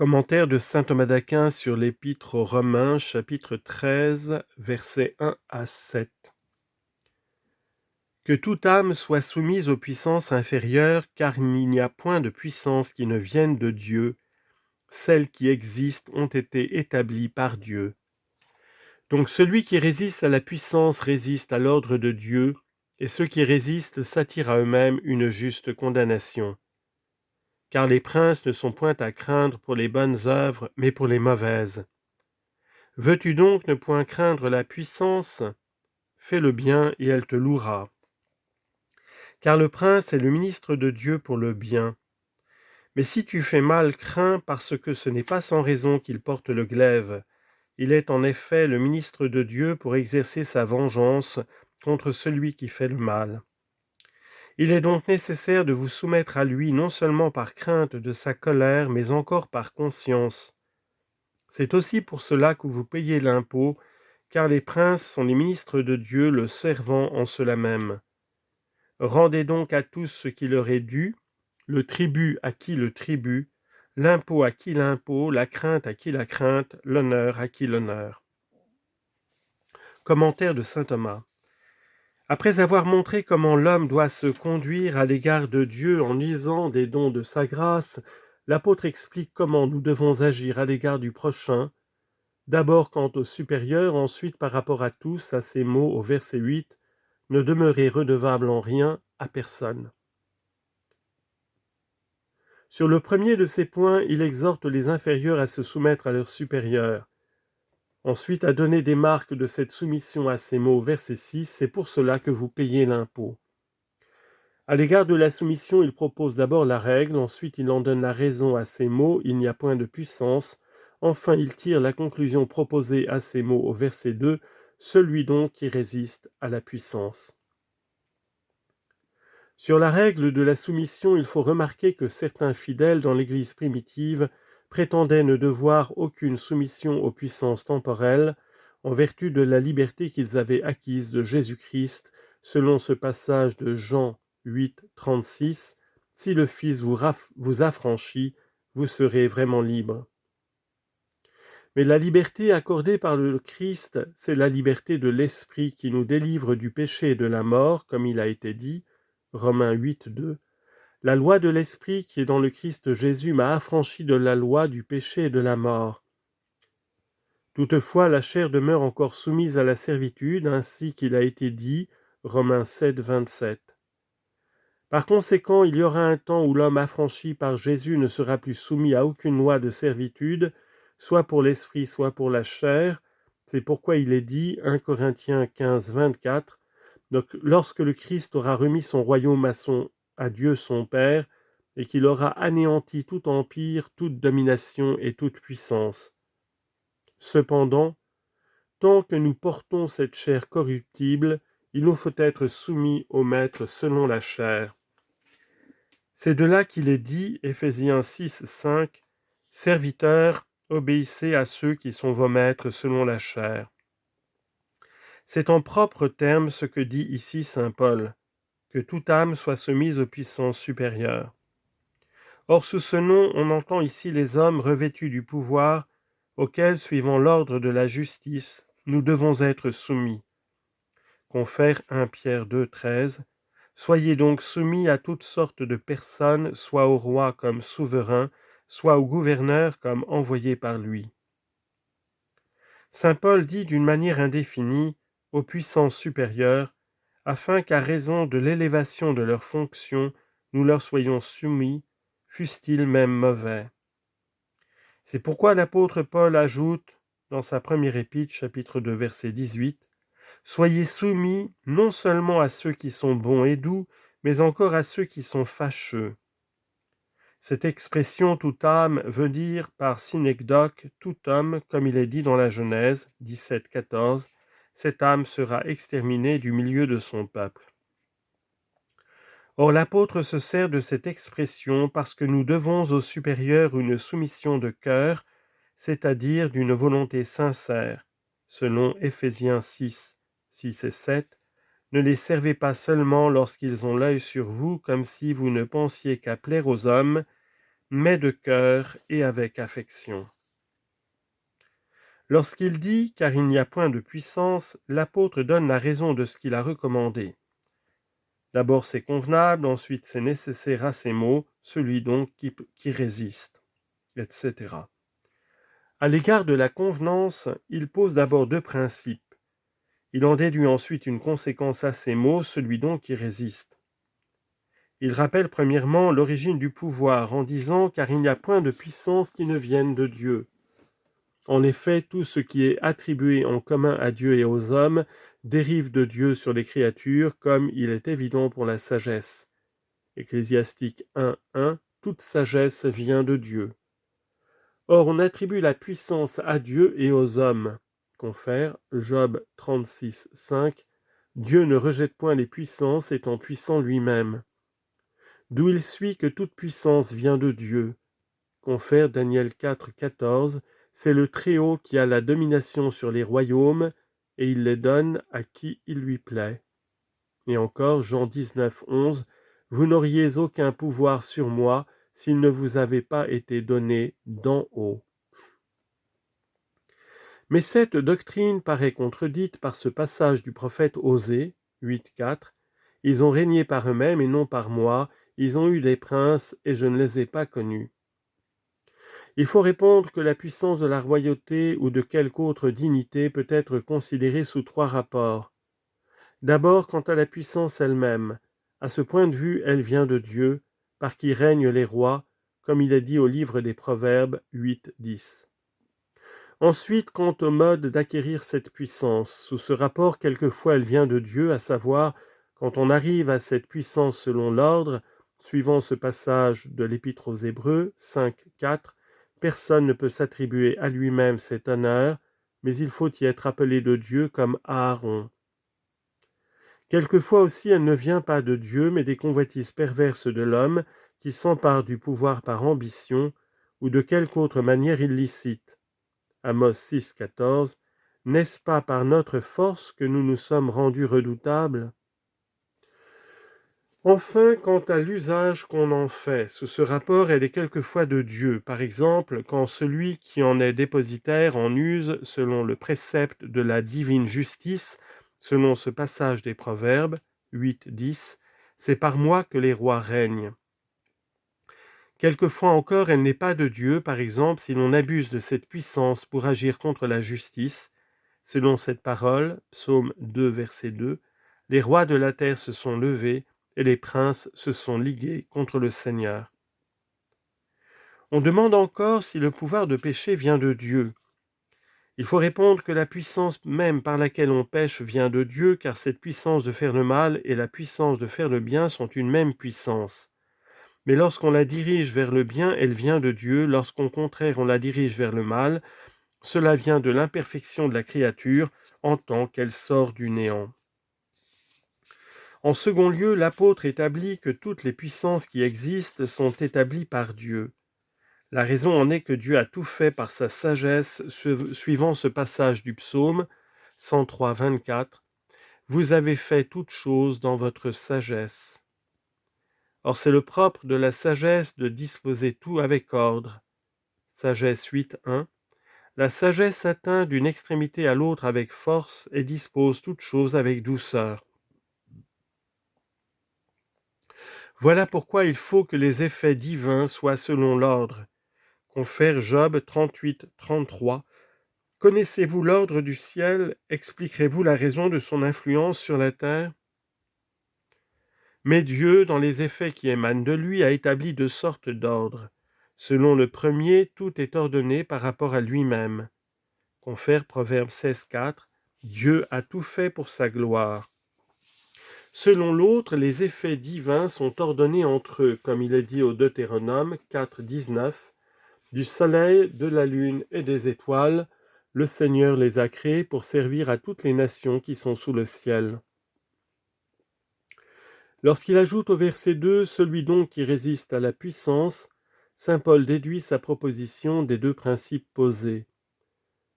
Commentaire de saint Thomas d'Aquin sur l'Épître aux Romains, chapitre 13, versets 1 à 7. Que toute âme soit soumise aux puissances inférieures, car il n'y a point de puissance qui ne vienne de Dieu. Celles qui existent ont été établies par Dieu. Donc celui qui résiste à la puissance résiste à l'ordre de Dieu, et ceux qui résistent s'attirent à eux-mêmes une juste condamnation. Car les princes ne sont point à craindre pour les bonnes œuvres, mais pour les mauvaises. Veux-tu donc ne point craindre la puissance? Fais le bien et elle te louera. Car le prince est le ministre de Dieu pour le bien. Mais si tu fais mal, crains, parce que ce n'est pas sans raison qu'il porte le glaive. Il est en effet le ministre de Dieu pour exercer sa vengeance contre celui qui fait le mal. Il est donc nécessaire de vous soumettre à lui non seulement par crainte de sa colère, mais encore par conscience. C'est aussi pour cela que vous payez l'impôt, car les princes sont les ministres de Dieu, le servant en cela même. Rendez donc à tous ce qui leur est dû, le tribut à qui le tribut, l'impôt à qui l'impôt, la crainte à qui la crainte, l'honneur à qui l'honneur. Commentaire de saint Thomas. Après avoir montré comment l'homme doit se conduire à l'égard de Dieu en usant des dons de sa grâce, l'apôtre explique comment nous devons agir à l'égard du prochain, d'abord quant au supérieur, ensuite par rapport à tous, à ces mots au verset 8, « Ne demeurez redevable en rien à personne ». Sur le premier de ces points, il exhorte les inférieurs à se soumettre à leurs supérieurs. Ensuite, à donner des marques de cette soumission à ces mots au verset 6, c'est pour cela que vous payez l'impôt. À l'égard de la soumission, il propose d'abord la règle, ensuite il en donne la raison à ces mots, il n'y a point de puissance. Enfin, il tire la conclusion proposée à ces mots au verset 2, celui donc qui résiste à la puissance. Sur la règle de la soumission, il faut remarquer que certains fidèles dans l'Église primitive prétendaient ne devoir aucune soumission aux puissances temporelles, en vertu de la liberté qu'ils avaient acquise de Jésus-Christ, selon ce passage de Jean 8, 36, « Si le Fils vous affranchit, vous serez vraiment libre. » Mais la liberté accordée par le Christ, c'est la liberté de l'Esprit qui nous délivre du péché et de la mort, comme il a été dit, Romains 8, 2. La loi de l'Esprit qui est dans le Christ Jésus m'a affranchi de la loi du péché et de la mort. Toutefois, la chair demeure encore soumise à la servitude, ainsi qu'il a été dit, Romains 7, 27. Par conséquent, il y aura un temps où l'homme affranchi par Jésus ne sera plus soumis à aucune loi de servitude, soit pour l'esprit, soit pour la chair. C'est pourquoi il est dit, 1 Corinthiens 15, 24, donc, lorsque le Christ aura remis son royaume à Dieu son Père, et qu'il aura anéanti tout empire, toute domination et toute puissance. Cependant, tant que nous portons cette chair corruptible, il nous faut être soumis au Maître selon la chair. C'est de là qu'il est dit, Éphésiens 6, 5, « Serviteurs, obéissez à ceux qui sont vos maîtres selon la chair. » C'est en propres termes ce que dit ici saint Paul, que toute âme soit soumise aux puissances supérieures. Or, sous ce nom, on entend ici les hommes revêtus du pouvoir, auxquels, suivant l'ordre de la justice, nous devons être soumis. Confère 1 Pierre 2, 13. Soyez donc soumis à toutes sortes de personnes, soit au roi comme souverain, soit au gouverneur comme envoyé par lui. Saint Paul dit d'une manière indéfinie aux puissances supérieures, afin qu'à raison de l'élévation de leurs fonctions, nous leur soyons soumis, fussent-ils même mauvais. C'est pourquoi l'apôtre Paul ajoute, dans sa première épître, chapitre 2, verset 18, « Soyez soumis non seulement à ceux qui sont bons et doux, mais encore à ceux qui sont fâcheux. » Cette expression « toute âme » veut dire par synecdoque « tout homme », comme il est dit dans la Genèse 17, 14, « cette âme sera exterminée du milieu de son peuple. » Or l'apôtre se sert de cette expression parce que nous devons au supérieur une soumission de cœur, c'est-à-dire d'une volonté sincère, selon Éphésiens 6, 6 et 7. Ne les servez pas seulement lorsqu'ils ont l'œil sur vous, comme si vous ne pensiez qu'à plaire aux hommes, mais de cœur et avec affection. Lorsqu'il dit « car il n'y a point de puissance », l'apôtre donne la raison de ce qu'il a recommandé. D'abord c'est convenable, ensuite c'est nécessaire à ces mots, celui donc qui résiste, etc. À l'égard de la convenance, il pose d'abord deux principes. Il en déduit ensuite une conséquence à ces mots, celui donc qui résiste. Il rappelle premièrement l'origine du pouvoir en disant « car il n'y a point de puissance qui ne vienne de Dieu ». En effet, tout ce qui est attribué en commun à Dieu et aux hommes dérive de Dieu sur les créatures, comme il est évident pour la sagesse. Ecclésiastique 1:1, toute sagesse vient de Dieu. Or, on attribue la puissance à Dieu et aux hommes. Confère Job 36:5, Dieu ne rejette point les puissances, étant puissant lui-même. D'où il suit que toute puissance vient de Dieu. Confère Daniel 4:14, c'est le Très-Haut qui a la domination sur les royaumes, et il les donne à qui il lui plaît. Et encore Jean 19:11, vous n'auriez aucun pouvoir sur moi s'il ne vous avait pas été donné d'en haut. Mais cette doctrine paraît contredite par ce passage du prophète Osée 8:4, ils ont régné par eux-mêmes et non par moi, ils ont eu des princes et je ne les ai pas connus. Il faut répondre que la puissance de la royauté ou de quelque autre dignité peut être considérée sous trois rapports. D'abord, quant à la puissance elle-même, à ce point de vue, elle vient de Dieu, par qui règnent les rois, comme il est dit au livre des Proverbes 8:10. Ensuite, quant au mode d'acquérir cette puissance, sous ce rapport, quelquefois elle vient de Dieu, à savoir, quand on arrive à cette puissance selon l'ordre, suivant ce passage de l'Épître aux Hébreux 5:4, personne ne peut s'attribuer à lui-même cet honneur, mais il faut y être appelé de Dieu comme Aaron. Quelquefois aussi elle ne vient pas de Dieu, mais des convoitises perverses de l'homme qui s'empare du pouvoir par ambition ou de quelque autre manière illicite. Amos 6:14, n'est-ce pas par notre force que nous nous sommes rendus redoutables ? Enfin, quant à l'usage qu'on en fait, sous ce rapport, elle est quelquefois de Dieu. Par exemple, quand celui qui en est dépositaire en use selon le précepte de la divine justice, selon ce passage des Proverbes 8:10, c'est par moi que les rois règnent. Quelquefois encore, elle n'est pas de Dieu, par exemple, si l'on abuse de cette puissance pour agir contre la justice. Selon cette parole, psaume 2, verset 2, les rois de la terre se sont levés et les princes se sont ligués contre le Seigneur. On demande encore si le pouvoir de pécher vient de Dieu. Il faut répondre que la puissance même par laquelle on pêche vient de Dieu, car cette puissance de faire le mal et la puissance de faire le bien sont une même puissance. Mais lorsqu'on la dirige vers le bien, elle vient de Dieu. Lorsqu'au contraire on la dirige vers le mal, cela vient de l'imperfection de la créature en tant qu'elle sort du néant. En second lieu, l'apôtre établit que toutes les puissances qui existent sont établies par Dieu. La raison en est que Dieu a tout fait par sa sagesse, suivant ce passage du psaume 103:24. Vous avez fait toutes choses dans votre sagesse. Or c'est le propre de la sagesse de disposer tout avec ordre. Sagesse 8:1. La sagesse atteint d'une extrémité à l'autre avec force et dispose toutes choses avec douceur. Voilà pourquoi il faut que les effets divins soient selon l'ordre. Confère Job 38:33. Connaissez-vous l'ordre du ciel? Expliquerez-vous la raison de son influence sur la terre? Mais Dieu, dans les effets qui émanent de lui, a établi deux sortes d'ordres. Selon le premier, tout est ordonné par rapport à lui-même. Confère Proverbe 16:4, Dieu a tout fait pour sa gloire. Selon l'autre, les effets divins sont ordonnés entre eux, comme il est dit au Deutéronome 4:19, du soleil, de la lune et des étoiles, le Seigneur les a créés pour servir à toutes les nations qui sont sous le ciel. Lorsqu'il ajoute au verset 2, celui donc qui résiste à la puissance, saint Paul déduit sa proposition des deux principes posés.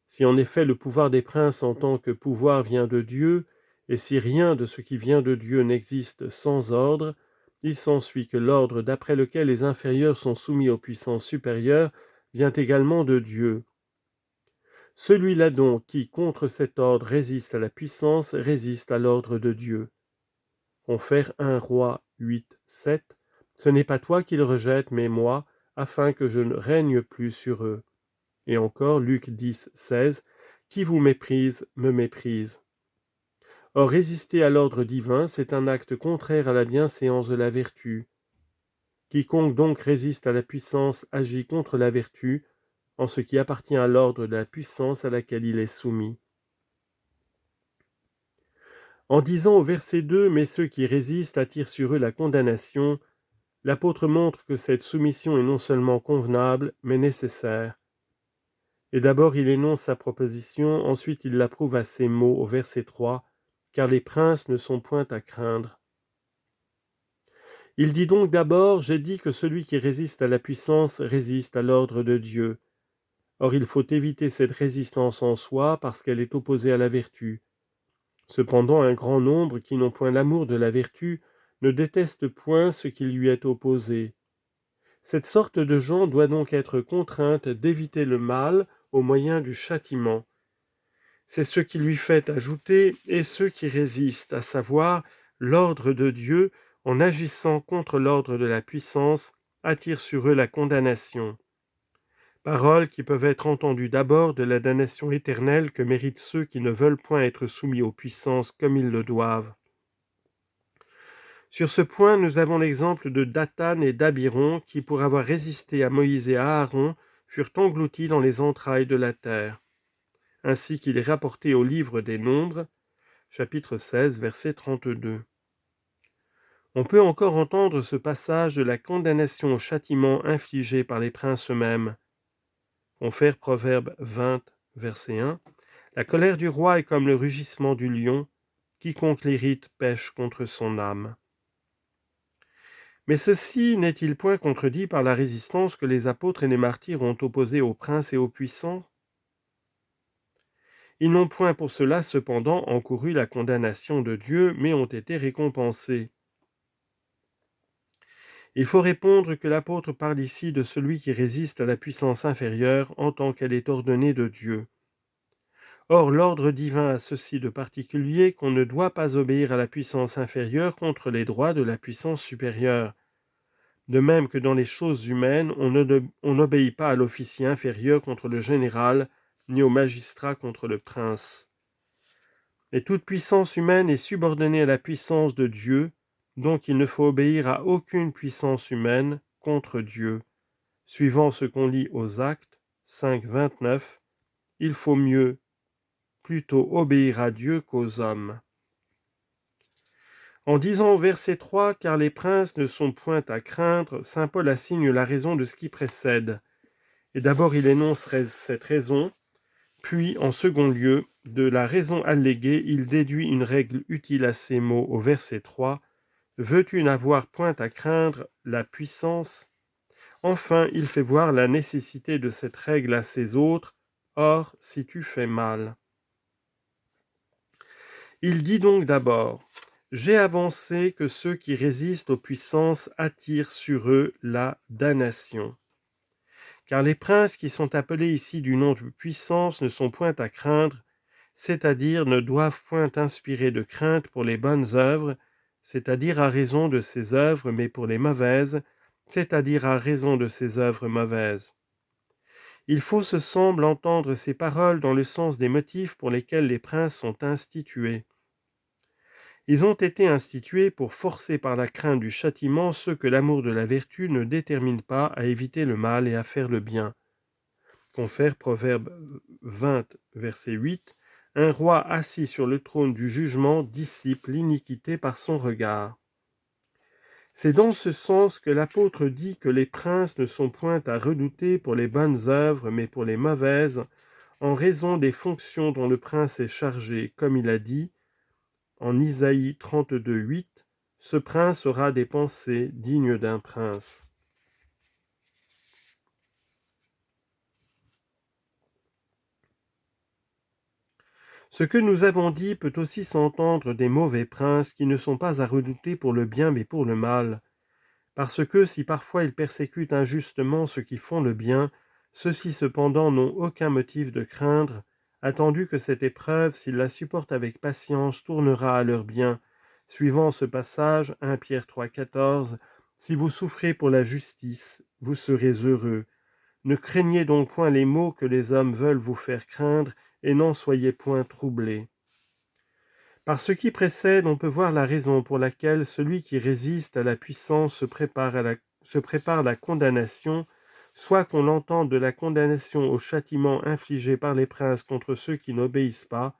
Si en effet le pouvoir des princes en tant que pouvoir vient de Dieu, et si rien de ce qui vient de Dieu n'existe sans ordre, il s'ensuit que l'ordre d'après lequel les inférieurs sont soumis aux puissances supérieures vient également de Dieu. Celui-là donc qui, contre cet ordre, résiste à la puissance, résiste à l'ordre de Dieu. Confère 1 Roi 8, 7. Ce n'est pas toi qu'ils rejettent, mais moi, afin que je ne règne plus sur eux. Et encore Luc 10, 16. Qui vous méprise, me méprise. Or, résister à l'ordre divin, c'est un acte contraire à la bienséance de la vertu. Quiconque donc résiste à la puissance agit contre la vertu, en ce qui appartient à l'ordre de la puissance à laquelle il est soumis. En disant au verset 2 « Mais ceux qui résistent attirent sur eux la condamnation », l'apôtre montre que cette soumission est non seulement convenable, mais nécessaire. Et d'abord il énonce sa proposition, ensuite il l'approuve à ces mots au verset 3, « Car les princes ne sont point à craindre ». Il dit donc d'abord « J'ai dit que celui qui résiste à la puissance résiste à l'ordre de Dieu ». Or il faut éviter cette résistance en soi parce qu'elle est opposée à la vertu. Cependant un grand nombre qui n'ont point l'amour de la vertu ne détestent point ce qui lui est opposé. Cette sorte de gens doit donc être contrainte d'éviter le mal au moyen du châtiment. C'est ce qui lui fait ajouter « et ceux qui résistent », à savoir l'ordre de Dieu, en agissant contre l'ordre de la puissance, attire sur eux la condamnation. Paroles qui peuvent être entendues d'abord de la damnation éternelle que méritent ceux qui ne veulent point être soumis aux puissances comme ils le doivent. Sur ce point, nous avons l'exemple de Dathan et d'Abiron qui, pour avoir résisté à Moïse et à Aaron, furent engloutis dans les entrailles de la terre. Ainsi qu'il est rapporté au livre des Nombres, chapitre 16, verset 32. On peut encore entendre ce passage de la condamnation au châtiment infligé par les princes eux-mêmes. Confère Proverbe 20, verset 1. La colère du roi est comme le rugissement du lion, quiconque l'irrite pêche contre son âme. Mais ceci n'est-il point contredit par la résistance que les apôtres et les martyrs ont opposée aux princes et aux puissants? Ils n'ont point pour cela cependant encouru la condamnation de Dieu, mais ont été récompensés. Il faut répondre que l'apôtre parle ici de celui qui résiste à la puissance inférieure en tant qu'elle est ordonnée de Dieu. Or, l'ordre divin a ceci de particulier qu'on ne doit pas obéir à la puissance inférieure contre les droits de la puissance supérieure. De même que dans les choses humaines, on n'obéit pas à l'officier inférieur contre le général, ni au magistrat contre le prince. Et toute puissance humaine est subordonnée à la puissance de Dieu, donc il ne faut obéir à aucune puissance humaine contre Dieu. Suivant ce qu'on lit aux Actes 5, 29, il faut plutôt obéir à Dieu qu'aux hommes. En disant au verset 3 « Car les princes ne sont point à craindre », saint Paul assigne la raison de ce qui précède. Et d'abord il énonce cette raison, puis en second lieu, de la raison alléguée, il déduit une règle utile à ces mots au verset 3 « Veux-tu n'avoir point à craindre la puissance ?» Enfin, il fait voir la nécessité de cette règle à ses autres « Or, si tu fais mal ». Il dit donc d'abord « J'ai avancé que ceux qui résistent aux puissances attirent sur eux la damnation. » Car les princes qui sont appelés ici du nom de puissance ne sont point à craindre, c'est-à-dire ne doivent point inspirer de crainte pour les bonnes œuvres, c'est-à-dire à raison de ces œuvres, mais pour les mauvaises, c'est-à-dire à raison de ces œuvres mauvaises. Il faut, ce semble, entendre ces paroles dans le sens des motifs pour lesquels les princes sont institués. Ils ont été institués pour forcer par la crainte du châtiment ceux que l'amour de la vertu ne détermine pas à éviter le mal et à faire le bien. Confère Proverbe 20, verset 8, « Un roi assis sur le trône du jugement dissipe l'iniquité par son regard. » C'est dans ce sens que l'apôtre dit que les princes ne sont point à redouter pour les bonnes œuvres, mais pour les mauvaises, en raison des fonctions dont le prince est chargé, comme il a dit, en Isaïe 32, 8, « Ce prince aura des pensées dignes d'un prince. » Ce que nous avons dit peut aussi s'entendre des mauvais princes qui ne sont pas à redouter pour le bien mais pour le mal. Parce que si parfois ils persécutent injustement ceux qui font le bien, ceux-ci cependant n'ont aucun motif de craindre, attendu que cette épreuve, s'ils la supportent avec patience, tournera à leur bien. Suivant ce passage, 1 Pierre 3,14, « Si vous souffrez pour la justice, vous serez heureux. Ne craignez donc point les maux que les hommes veulent vous faire craindre, et n'en soyez point troublés. » Par ce qui précède, on peut voir la raison pour laquelle celui qui résiste à la puissance se prépare à la condamnation, soit qu'on entende de la condamnation au châtiment infligé par les princes contre ceux qui n'obéissent pas,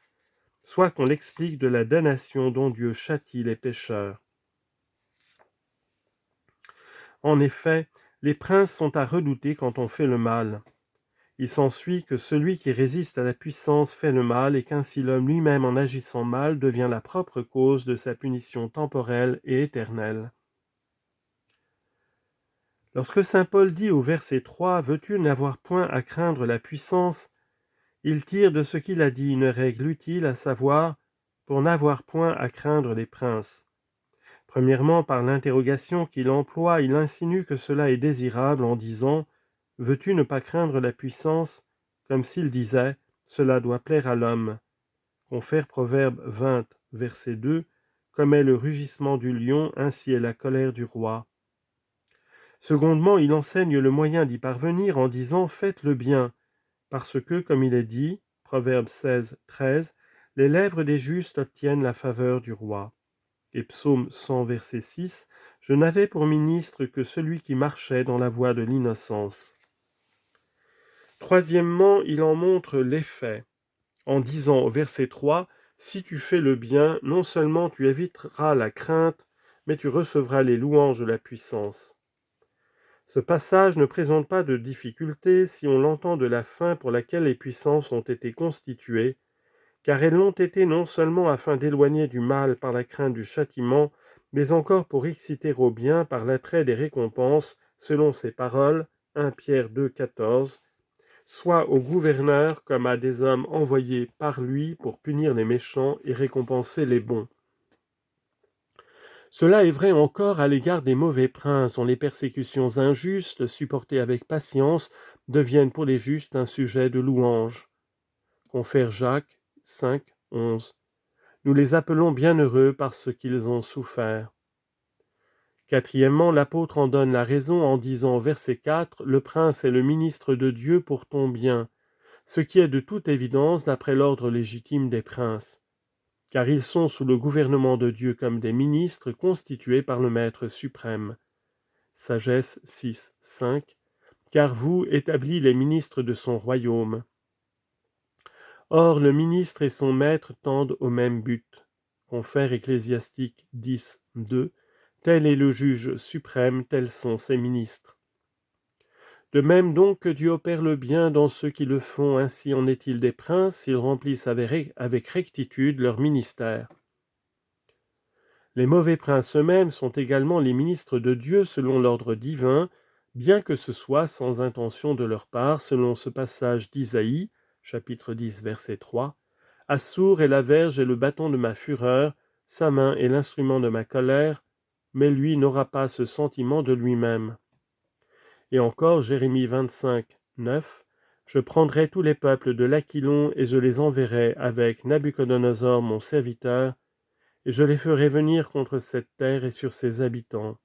soit qu'on l'explique de la damnation dont Dieu châtie les pécheurs. En effet, les princes sont à redouter quand on fait le mal. Il s'ensuit que celui qui résiste à la puissance fait le mal et qu'ainsi l'homme lui-même en agissant mal devient la propre cause de sa punition temporelle et éternelle. Lorsque saint Paul dit au verset 3 « Veux-tu n'avoir point à craindre la puissance ?» il tire de ce qu'il a dit une règle utile, à savoir « pour n'avoir point à craindre les princes ». Premièrement, par l'interrogation qu'il emploie, il insinue que cela est désirable en disant « Veux-tu ne pas craindre la puissance ?» comme s'il disait « Cela doit plaire à l'homme ». Confère Proverbe 20, verset 2, « Comme est le rugissement du lion, ainsi est la colère du roi. » Secondement, il enseigne le moyen d'y parvenir en disant « Faites le bien », parce que, comme il est dit, Proverbe 16, 13, « Les lèvres des justes obtiennent la faveur du roi. » Et Psaume 100, verset 6, « Je n'avais pour ministre que celui qui marchait dans la voie de l'innocence. » Troisièmement, il en montre l'effet, en disant au verset 3, « Si tu fais le bien, non seulement tu éviteras la crainte, mais tu recevras les louanges de la puissance. » Ce passage ne présente pas de difficulté si on l'entend de la fin pour laquelle les puissances ont été constituées, car elles l'ont été non seulement afin d'éloigner du mal par la crainte du châtiment, mais encore pour exciter au bien par l'attrait des récompenses, selon ses paroles, 1 Pierre 2, 14, soit au gouverneur comme à des hommes envoyés par lui pour punir les méchants et récompenser les bons. Cela est vrai encore à l'égard des mauvais princes, dont les persécutions injustes, supportées avec patience, deviennent pour les justes un sujet de louange. Confère Jacques 5, 11. Nous les appelons bienheureux parce qu'ils ont souffert. Quatrièmement, l'apôtre en donne la raison en disant au verset 4 « Le prince est le ministre de Dieu pour ton bien », ce qui est de toute évidence d'après l'ordre légitime des princes, car ils sont sous le gouvernement de Dieu comme des ministres constitués par le Maître suprême. Sagesse 6, 5. Car vous établis les ministres de son royaume. Or, le ministre et son maître tendent au même but. Confère Ecclésiastique 10, 2. Tel est le juge suprême, tels sont ses ministres. De même donc que Dieu opère le bien dans ceux qui le font, ainsi en est-il des princes, s'ils remplissent avec rectitude leur ministère. Les mauvais princes eux-mêmes sont également les ministres de Dieu selon l'ordre divin, bien que ce soit sans intention de leur part, selon ce passage d'Isaïe, chapitre 10, verset 3. « Assour est la verge et le bâton de ma fureur, sa main est l'instrument de ma colère, mais lui n'aura pas ce sentiment de lui-même. » Et encore Jérémie 25, 9. « Je prendrai tous les peuples de l'Aquilon et je les enverrai avec Nabuchodonosor mon serviteur, et je les ferai venir contre cette terre et sur ses habitants. »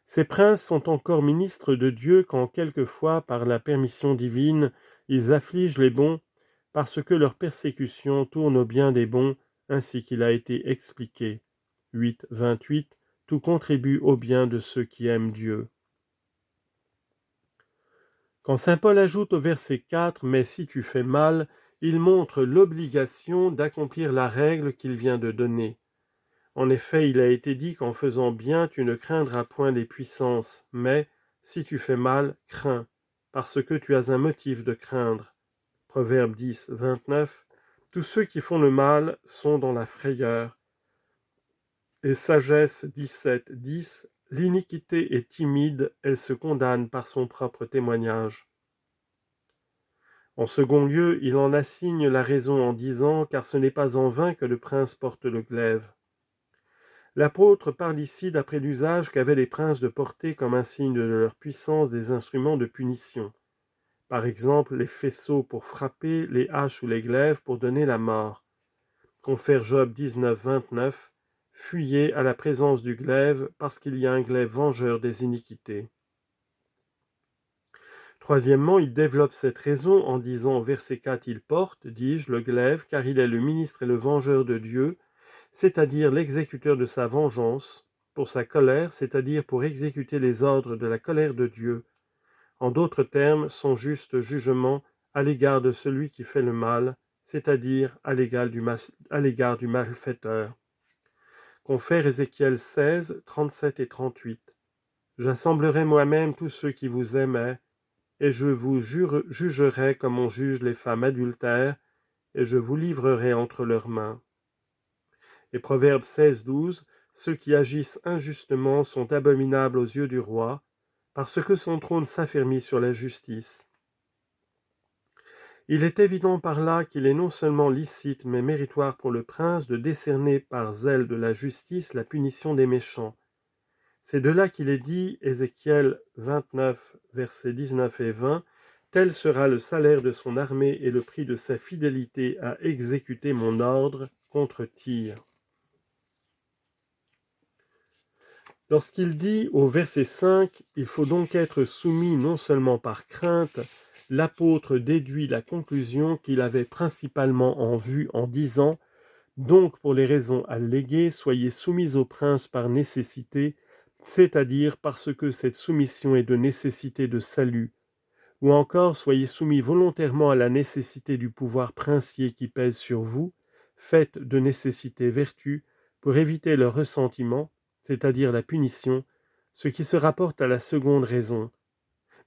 Ces princes sont encore ministres de Dieu quand quelquefois, par la permission divine, ils affligent les bons, parce que leur persécution tourne au bien des bons, ainsi qu'il a été expliqué. 8, 28. Tout contribue au bien de ceux qui aiment Dieu. Quand saint Paul ajoute au verset 4 « Mais si tu fais mal », il montre l'obligation d'accomplir la règle qu'il vient de donner. En effet, il a été dit qu'en faisant bien, tu ne craindras point les puissances, mais, si tu fais mal, crains, parce que tu as un motif de craindre. Proverbe 10, 29. Tous ceux qui font le mal sont dans la frayeur. Et Sagesse 17, 10. L'iniquité est timide, elle se condamne par son propre témoignage. En second lieu, il en assigne la raison en disant « Car ce n'est pas en vain que le prince porte le glaive. » L'apôtre parle ici d'après l'usage qu'avaient les princes de porter comme un signe de leur puissance des instruments de punition. Par exemple, les faisceaux pour frapper, les haches ou les glaives pour donner la mort. Confère Job 19, 29. Fuyez à la présence du glaive, parce qu'il y a un glaive vengeur des iniquités. Troisièmement, il développe cette raison en disant au verset 4, il porte, dis-je, le glaive, car il est le ministre et le vengeur de Dieu, c'est-à-dire l'exécuteur de sa vengeance, pour sa colère, c'est-à-dire pour exécuter les ordres de la colère de Dieu. En d'autres termes, son juste jugement à l'égard de celui qui fait le mal, c'est-à-dire à l'égard du malfaiteur. Confère Ézéchiel 16, 37 et 38. J'assemblerai moi-même tous ceux qui vous aimaient, et je vous jugerai comme on juge les femmes adultères, et je vous livrerai entre leurs mains. Et Proverbe 16, 12. Ceux qui agissent injustement sont abominables aux yeux du roi, parce que son trône s'affermit sur la justice. Il est évident par là qu'il est non seulement licite mais méritoire pour le prince de décerner par zèle de la justice la punition des méchants. C'est de là qu'il est dit, Ézéchiel 29, versets 19 et 20, « Tel sera le salaire de son armée et le prix de sa fidélité à exécuter mon ordre contre Tyr. » Lorsqu'il dit au verset 5, « Il faut donc être soumis non seulement par crainte », l'apôtre déduit la conclusion qu'il avait principalement en vue en disant « Donc pour les raisons alléguées, soyez soumis au prince par nécessité, c'est-à-dire parce que cette soumission est de nécessité de salut, ou encore soyez soumis volontairement à la nécessité du pouvoir princier qui pèse sur vous, faites de nécessité vertu, pour éviter le ressentiment, c'est-à-dire la punition, ce qui se rapporte à la seconde raison,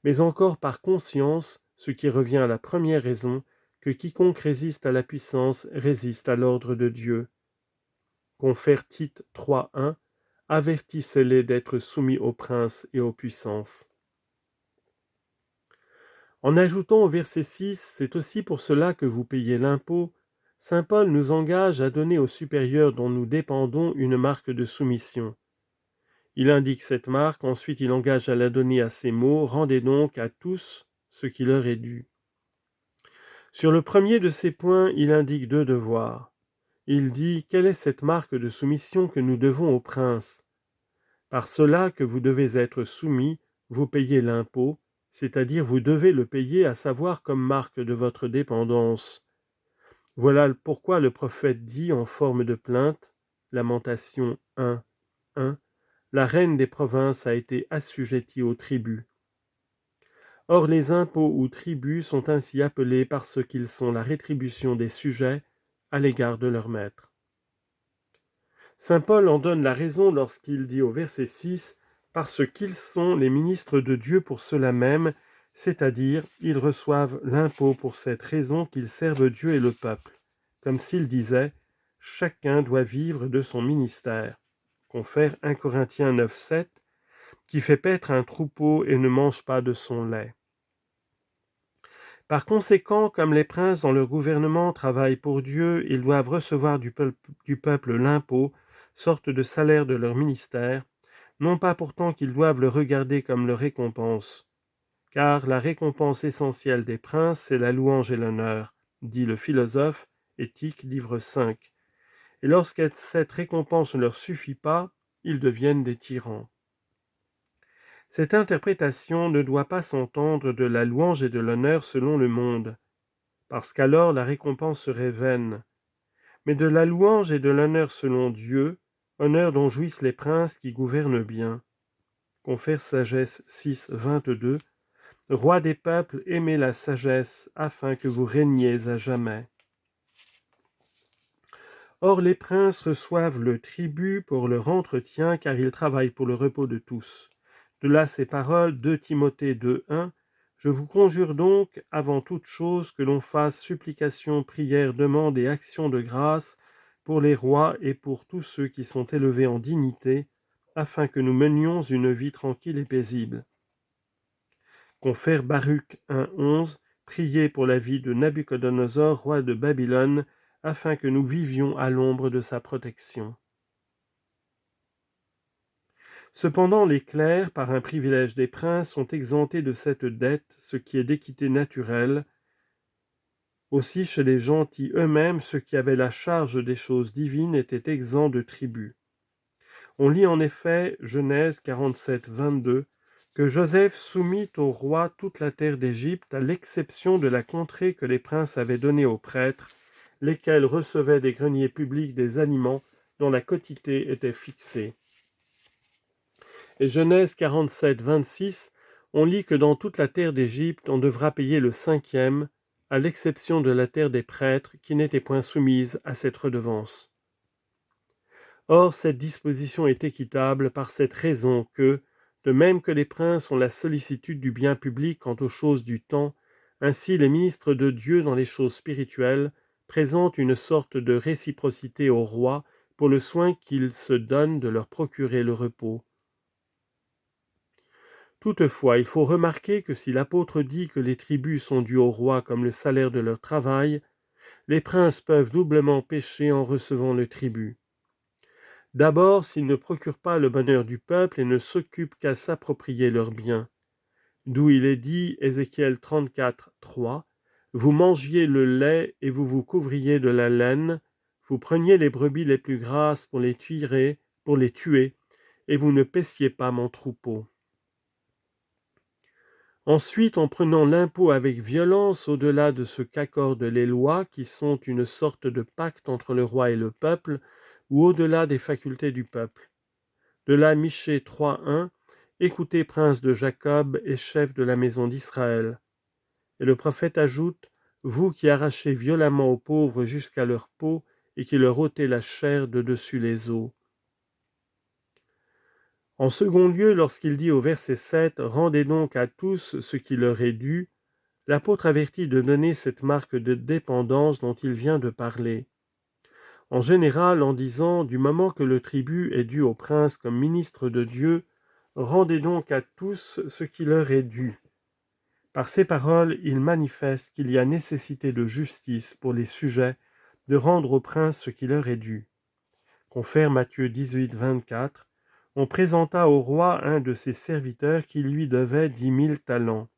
mais encore par conscience, ce qui revient à la première raison, que quiconque résiste à la puissance résiste à l'ordre de Dieu. Confère Tite 3.1, avertissez-les d'être soumis aux princes et aux puissances. En ajoutant au verset 6, c'est aussi pour cela que vous payez l'impôt, saint Paul nous engage à donner aux supérieurs dont nous dépendons une marque de soumission. Il indique cette marque, ensuite il engage à la donner à ces mots, rendez donc à tous ce qui leur est dû. Sur le premier de ces points, il indique deux devoirs. Il dit, quelle est cette marque de soumission que nous devons au prince ? Par cela que vous devez être soumis, vous payez l'impôt, c'est-à-dire vous devez le payer, à savoir comme marque de votre dépendance. Voilà pourquoi le prophète dit en forme de plainte, Lamentation 1, 1, la reine des provinces a été assujettie au tribut. Or les impôts ou tributs sont ainsi appelés parce qu'ils sont la rétribution des sujets à l'égard de leur maître. Saint Paul en donne la raison lorsqu'il dit au verset 6 « Parce qu'ils sont les ministres de Dieu pour cela même, c'est-à-dire ils reçoivent l'impôt pour cette raison qu'ils servent Dieu et le peuple. » Comme s'il disait « Chacun doit vivre de son ministère. » Confère 1 Corinthiens 9, 7, qui fait paître un troupeau et ne mange pas de son lait. Par conséquent, comme les princes dans leur gouvernement travaillent pour Dieu, ils doivent recevoir du peuple l'impôt, sorte de salaire de leur ministère, non pas pourtant qu'ils doivent le regarder comme leur récompense, car la récompense essentielle des princes, c'est la louange et l'honneur, dit le philosophe, Éthique, livre 5. Et lorsque cette récompense ne leur suffit pas, ils deviennent des tyrans. Cette interprétation ne doit pas s'entendre de la louange et de l'honneur selon le monde, parce qu'alors la récompense serait vaine, mais de la louange et de l'honneur selon Dieu, honneur dont jouissent les princes qui gouvernent bien. Confère Sagesse 6, 22, Roi des peuples, aimez la sagesse, afin que vous régniez à jamais. Or les princes reçoivent le tribut pour leur entretien, car ils travaillent pour le repos de tous. De là ces paroles, 2 Timothée 2.1, « Je vous conjure donc, avant toute chose, que l'on fasse supplication, prière, demande et action de grâce pour les rois et pour tous ceux qui sont élevés en dignité, afin que nous menions une vie tranquille et paisible. » Confère Baruch 1.11, « Priez pour la vie de Nabuchodonosor, roi de Babylone, afin que nous vivions à l'ombre de sa protection. » Cependant, les clercs, par un privilège des princes, sont exemptés de cette dette, ce qui est d'équité naturelle. Aussi, chez les gentils eux-mêmes, ceux qui avaient la charge des choses divines étaient exempts de tribut. On lit en effet, Genèse 47, 22, que Joseph soumit au roi toute la terre d'Égypte, à l'exception de la contrée que les princes avaient donnée aux prêtres, lesquels recevaient des greniers publics des aliments dont la quotité était fixée. Et Genèse 47, 26, on lit que dans toute la terre d'Égypte, on devra payer le 5e, à l'exception de la terre des prêtres, qui n'était point soumise à cette redevance. Or, cette disposition est équitable par cette raison que, de même que les princes ont la sollicitude du bien public quant aux choses du temps, ainsi les ministres de Dieu dans les choses spirituelles présentent une sorte de réciprocité au roi pour le soin qu'il se donne de leur procurer le repos. Toutefois, il faut remarquer que si l'apôtre dit que les tributs sont dus au roi comme le salaire de leur travail, les princes peuvent doublement pécher en recevant le tribut. D'abord, s'ils ne procurent pas le bonheur du peuple et ne s'occupent qu'à s'approprier leurs biens. D'où il est dit, Ézéchiel 34, 3, « Vous mangiez le lait et vous vous couvriez de la laine, vous preniez les brebis les plus grasses pour les tuer, et vous ne paissiez pas mon troupeau. » Ensuite, en prenant l'impôt avec violence au-delà de ce qu'accordent les lois, qui sont une sorte de pacte entre le roi et le peuple, ou au-delà des facultés du peuple. De là Michée 3.1, « Écoutez, prince de Jacob et chef de la maison d'Israël. » Et le prophète ajoute, « Vous qui arrachez violemment aux pauvres jusqu'à leur peau et qui leur ôtez la chair de dessus les os. » En second lieu, lorsqu'il dit au verset 7, « Rendez donc à tous ce qui leur est dû », l'apôtre avertit de donner cette marque de dépendance dont il vient de parler. En général, en disant « du moment que le tribut est dû au prince comme ministre de Dieu, rendez donc à tous ce qui leur est dû. » Par ces paroles, il manifeste qu'il y a nécessité de justice pour les sujets de rendre au prince ce qui leur est dû. Confère Matthieu 18, 24, « On présenta au roi un de ses serviteurs qui lui devait 10 000 talents. »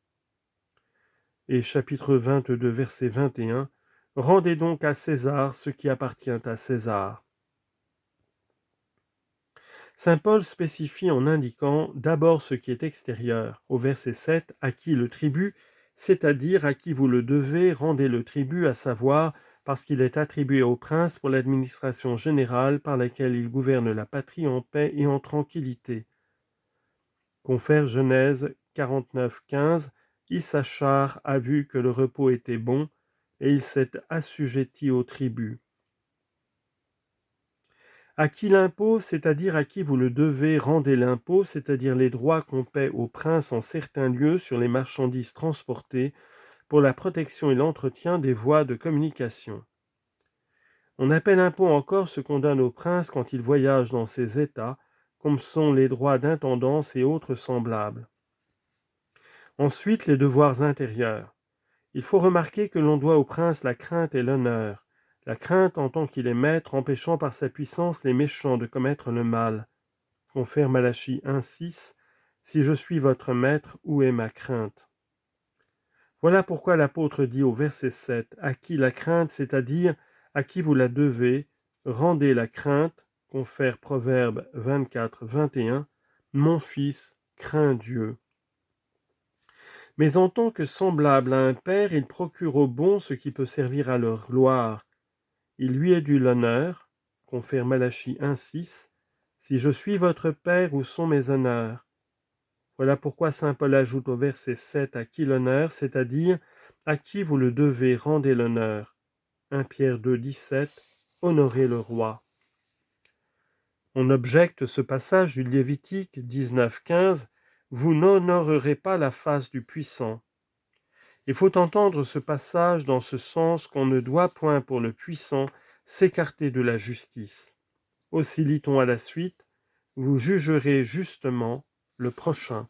Et chapitre 22, verset 21, « Rendez donc à César ce qui appartient à César. » Saint Paul spécifie en indiquant d'abord ce qui est extérieur. Au verset 7, « À qui le tribut, c'est-à-dire à qui vous le devez, rendez le tribut, à savoir, parce qu'il est attribué au prince pour l'administration générale par laquelle il gouverne la patrie en paix et en tranquillité. » Confère Genèse 49, 15, « Issachar a vu que le repos était bon, et il s'est assujetti au tribut. » À qui l'impôt, c'est-à-dire à qui vous le devez, rendez l'impôt, c'est-à-dire les droits qu'on paie au prince en certains lieux sur les marchandises transportées pour la protection et l'entretien des voies de communication. On appelle impôt encore ce qu'on donne au prince quand il voyage dans ses États, comme sont les droits d'intendance et autres semblables. Ensuite, les devoirs intérieurs. Il faut remarquer que l'on doit au prince la crainte et l'honneur. La crainte en tant qu'il est maître, empêchant par sa puissance les méchants de commettre le mal. Confère Malachie 1,6, « Si je suis votre maître, où est ma crainte ?» Voilà pourquoi l'apôtre dit au verset 7, « À qui la crainte, c'est-à-dire à qui vous la devez, rendez la crainte. » Confère Proverbe 24, 21, « Mon fils, crains Dieu. » Mais en tant que semblable à un père, il procure aux bons ce qui peut servir à leur gloire. Il lui est dû l'honneur, confère Malachie 1,6, « Si je suis votre père, où sont mes honneurs ?» Voilà pourquoi saint Paul ajoute au verset 7 « À qui l'honneur, c'est-à-dire à qui vous le devez, rendez l'honneur. » 1 Pierre 2, 17, « Honorez le roi. » On objecte ce passage du Lévitique 19, 15, « Vous n'honorerez pas la face du puissant. » Il faut entendre ce passage dans ce sens qu'on ne doit point pour le puissant s'écarter de la justice. Aussi lit-on à la suite, « Vous jugerez justement le prochain. »